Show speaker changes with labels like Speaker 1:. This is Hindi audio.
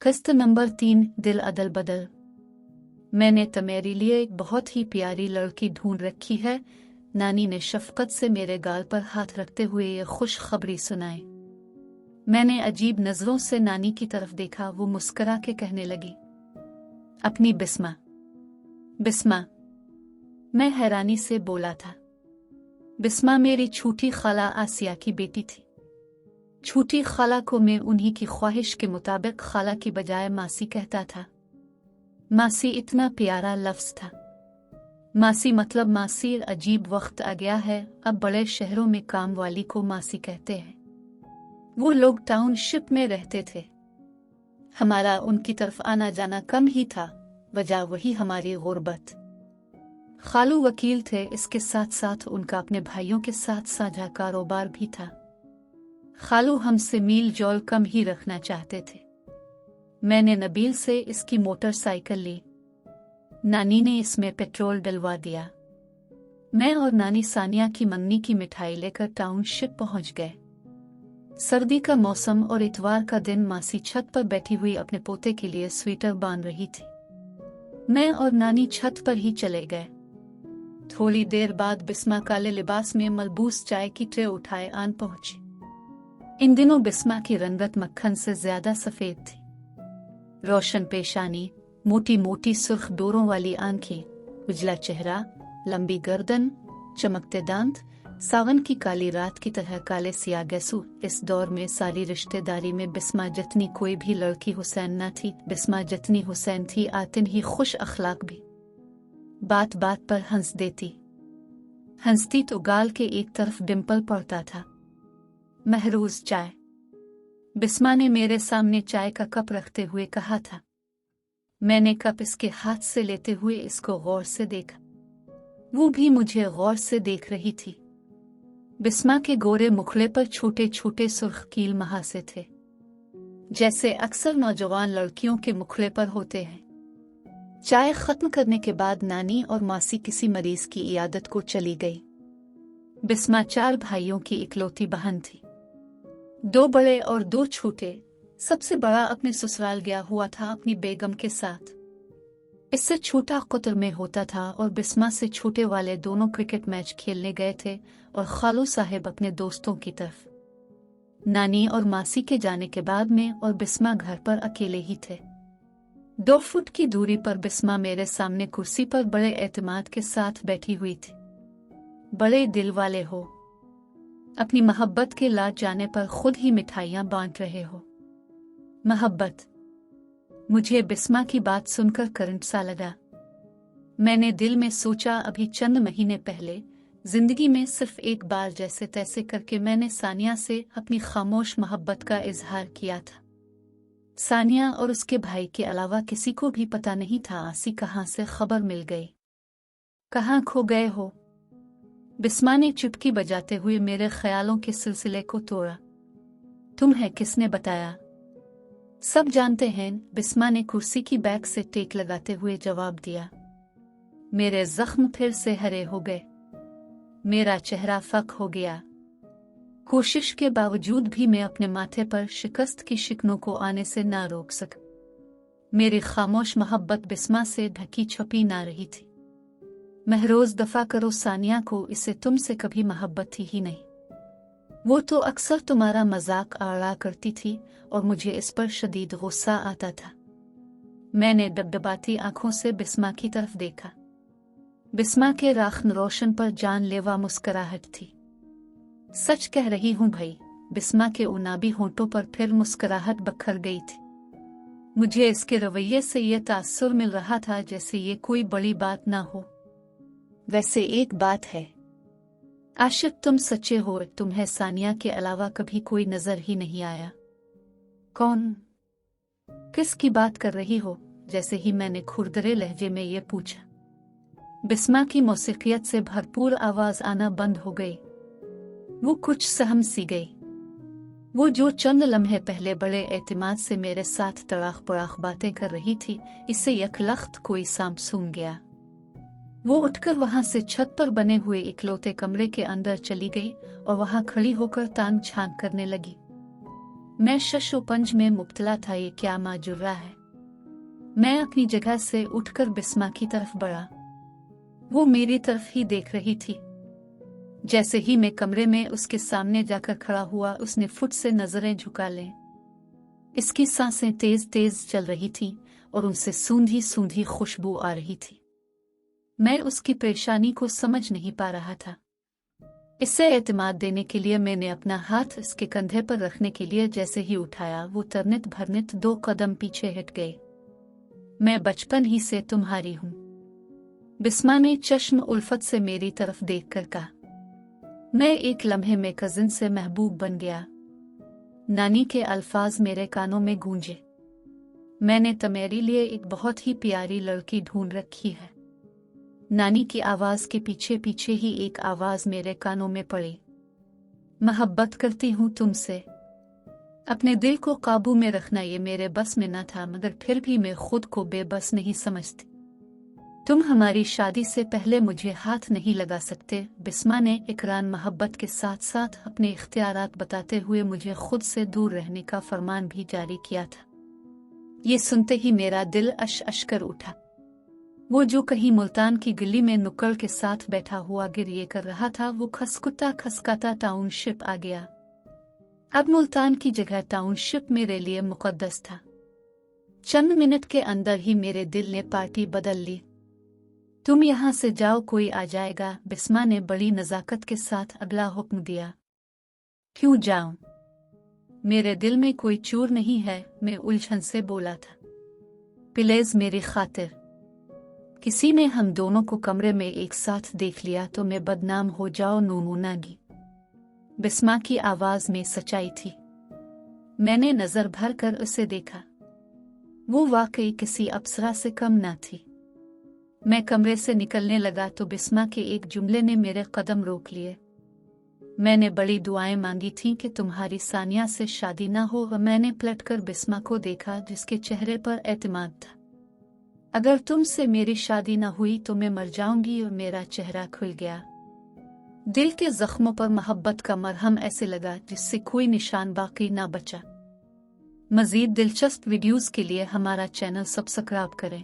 Speaker 1: किस्त नंबर 3, दिल अदल बदल। मैंने तुम्हारे लिए एक बहुत ही प्यारी लड़की ढूंढ रखी है। नानी ने शफकत से मेरे गाल पर हाथ रखते हुए ये खुशखबरी सुनाई। मैंने अजीब नजरों से नानी की तरफ देखा। वो मुस्कुरा के कहने लगी, अपनी बिस्मा। बिस्मा, मैं हैरानी से बोला था। बिस्मा मेरी छोटी खाला आसिया की बेटी थी। छोटी खाला को मैं उन्हीं की ख्वाहिश के मुताबिक खाला की बजाय मासी कहता था। मासी इतना प्यारा लफ्ज था। मासी मतलब मासी। अजीब वक्त आ गया है, अब बड़े शहरों में काम वाली को मासी कहते हैं। वो लोग टाउनशिप में रहते थे। हमारा उनकी तरफ आना जाना कम ही था, वजह वही हमारी गुर्बत। खालू वकील थे, इसके साथ साथ उनका अपने भाइयों के साथ साझा कारोबार भी था। खालू हमसे मील जोल कम ही रखना चाहते थे। मैंने नबील से इसकी मोटरसाइकिल ली। नानी ने इसमें पेट्रोल डलवा दिया। मैं और नानी सानिया की मंगनी की मिठाई लेकर टाउनशिप पहुंच गए। सर्दी का मौसम और इतवार का दिन। मासी छत पर बैठी हुई अपने पोते के लिए स्वेटर बांध रही थी। मैं और नानी छत पर ही चले गए। थोड़ी देर बाद बिस्मा काले लिबास में मलबूस चाय की ट्रे उठाए आन पहुंची। इन दिनों बिस्मा की रंगत मक्खन से ज्यादा सफेद थी। रोशन पेशानी, मोटी मोटी सुर्ख डोरों वाली आंखें, उजला चेहरा, लंबी गर्दन, चमकते दांत, सावन की काली रात की तरह काले सियागेसू। इस दौर में सारी रिश्तेदारी में बिस्मा जितनी कोई भी लड़की हुसैन न थी, बिस्मा जितनी हुसैन थी आतिन ही खुश अखलाक भी। बात बात पर हंस देती। हंसती तो गाल के एक तरफ डिंपल पड़ता था। महरूज चाय। बिस्मा ने मेरे सामने चाय का कप रखते हुए कहा था। मैंने कप इसके हाथ से लेते हुए इसको गौर से देखा। वो भी मुझे गौर से देख रही थी। बिस्मा के गोरे मुखड़े पर छोटे छोटे सुर्ख कील महासे थे, जैसे अक्सर नौजवान लड़कियों के मुखड़े पर होते हैं। चाय खत्म करने के बाद नानी और मासी किसी मरीज की इयादत को चली गई। बिस्मा 4 भाइयों की इकलौती बहन थी। 2 बड़े और 2 छोटे। सबसे बड़ा अपने ससुराल गया हुआ था अपनी बेगम के साथ। इससे छोटा कतर में होता था और बिस्मा से छोटे वाले दोनों क्रिकेट मैच खेलने गए थे और खालू साहेब अपने दोस्तों की तरफ। नानी और मासी के जाने के बाद में और बिस्मा घर पर अकेले ही थे। 2 फुट की दूरी पर बिस्मा मेरे सामने कुर्सी पर बड़े एतमाद के साथ बैठी हुई थी। बड़े दिल वाले हो, अपनी मोहब्बत के लाज जाने पर खुद ही मिठाइयां बांट रहे हो। मोहब्बत। मुझे बिस्मा की बात सुनकर करंट सा लगा। मैंने दिल में सोचा, अभी चंद महीने पहले जिंदगी में सिर्फ एक बार जैसे तैसे करके मैंने सानिया से अपनी खामोश मोहब्बत का इजहार किया था। सानिया और उसके भाई के अलावा किसी को भी पता नहीं था आसी कहाँ से खबर मिल गई। कहाँ खो गए हो? बिस्मा ने चुटकी बजाते हुए मेरे ख्यालों के सिलसिले को तोड़ा। तुम्हें किसने बताया? सब जानते हैं, बिस्मा ने कुर्सी की बैक से टेक लगाते हुए जवाब दिया। मेरे जख्म फिर से हरे हो गए। मेरा चेहरा फक हो गया। कोशिश के बावजूद भी मैं अपने माथे पर शिकस्त की शिकनों को आने से ना रोक सका। मेरी खामोश मोहब्बत बिस्मा से ढकी छपी ना रही थी। महरोज दफा करो सानिया को, इसे तुमसे कभी मोहब्बत थी ही नहीं। वो तो अक्सर तुम्हारा मजाक आड़ा करती थी और मुझे इस पर शदीद गुस्सा आता था। मैंने डबडबाती आंखों से बिस्मा की तरफ देखा। बिस्मा के राखन रोशन पर जानलेवा मुस्कुराहट थी। सच कह रही हूं भाई, बिस्मा के उनाबी होंठों पर फिर मुस्कुराहट बखर गई थी। मुझे इसके रवैये से यह तासुर मिल रहा था जैसे ये कोई बड़ी बात ना हो। वैसे एक बात है, आशिक तुम सच्चे हो, तुम्हें सानिया के अलावा कभी कोई नजर ही नहीं आया। कौन? किस की बात कर रही हो? जैसे ही मैंने खुरदरे लहजे में ये पूछा, बिस्मा की मौसीकियत से भरपूर आवाज आना बंद हो गई। वो कुछ सहम सी गई। वो जो चंद लम्हे पहले बड़े एतमाद से मेरे साथ तड़ाक पड़ाक बातें कर रही थी, इससे यकलख्त कोई सांप सूंघ गया। वो उठकर वहां से छत पर बने हुए इकलौते कमरे के अंदर चली गई और वहां खड़ी होकर तान झांक करने लगी। मैं शशोपंज में मुब्तला था। ये क्या माजरा है। मैं अपनी जगह से उठकर बिस्मा की तरफ बढ़ा। वो मेरी तरफ ही देख रही थी। जैसे ही मैं कमरे में उसके सामने जाकर खड़ा हुआ, उसने फुट से नजरें झुका लें। इसकी सांसें तेज तेज चल रही थीं और उनसे सूंधी सूंधी खुशबू आ रही थी। मैं उसकी परेशानी को समझ नहीं पा रहा था। इससे एतमाद देने के लिए मैंने अपना हाथ इसके कंधे पर रखने के लिए जैसे ही उठाया, वो तरनित भरनित 2 कदम पीछे हट गए। मैं बचपन ही से तुम्हारी हूं, बिस्मा ने चश्म उल्फत से मेरी तरफ देखकर कहा। मैं एक लम्हे में कजिन से महबूब बन गया। नानी के अल्फाज मेरे कानों में गूंजे। मैंने तुम्हारे लिए एक बहुत ही प्यारी लड़की ढूंढ रखी है। नानी की आवाज के पीछे पीछे ही एक आवाज मेरे कानों में पड़ी। मोहब्बत करती हूँ तुमसे। अपने दिल को काबू में रखना ये मेरे बस में न था, मगर फिर भी मैं खुद को बेबस नहीं समझती। तुम हमारी शादी से पहले मुझे हाथ नहीं लगा सकते। बिस्मा ने इकरान मोहब्बत के साथ साथ अपने इख्तियारात बताते हुए मुझे खुद से दूर रहने का फरमान भी जारी किया था। ये सुनते ही मेरा दिल अश अश कर उठा। वो जो कहीं मुल्तान की गली में नुक्कड़ के साथ बैठा हुआ गिरिए कर रहा था, वो खसकुता खसकाता टाउनशिप आ गया। अब मुल्तान की जगह टाउनशिप मेरे लिए मुकद्दस था। चंद मिनट के अंदर ही मेरे दिल ने पार्टी बदल ली। तुम यहाँ से जाओ, कोई आ जाएगा, बिस्मा ने बड़ी नज़ाकत के साथ अगला हुक्म दिया। क्यों जाऊं? मेरे दिल में कोई चूर नहीं है, मैं उलझन से बोला था। प्लीज मेरी खातिर। किसी ने हम दोनों को कमरे में एक साथ देख लिया तो मैं बदनाम हो जाओ नूनूनागी। बिस्मा की आवाज में सच्चाई थी। मैंने नजर भर कर उसे देखा। वो वाकई किसी अप्सरा से कम ना थी। मैं कमरे से निकलने लगा तो बिस्मा के एक जुमले ने मेरे कदम रोक लिए। मैंने बड़ी दुआएं मांगी थीं कि तुम्हारी सानिया से शादी ना हो। मैंने पलटकर बिस्मा को देखा जिसके चेहरे पर एतमाद था। अगर तुमसे मेरी शादी न हुई तो मैं मर जाऊंगी। और मेरा चेहरा खुल गया। दिल के जख्मों पर मोहब्बत का मरहम ऐसे लगा जिससे कोई निशान बाकी ना बचा। मजीद दिलचस्प वीडियोस के लिए हमारा चैनल सब्सक्राइब करें।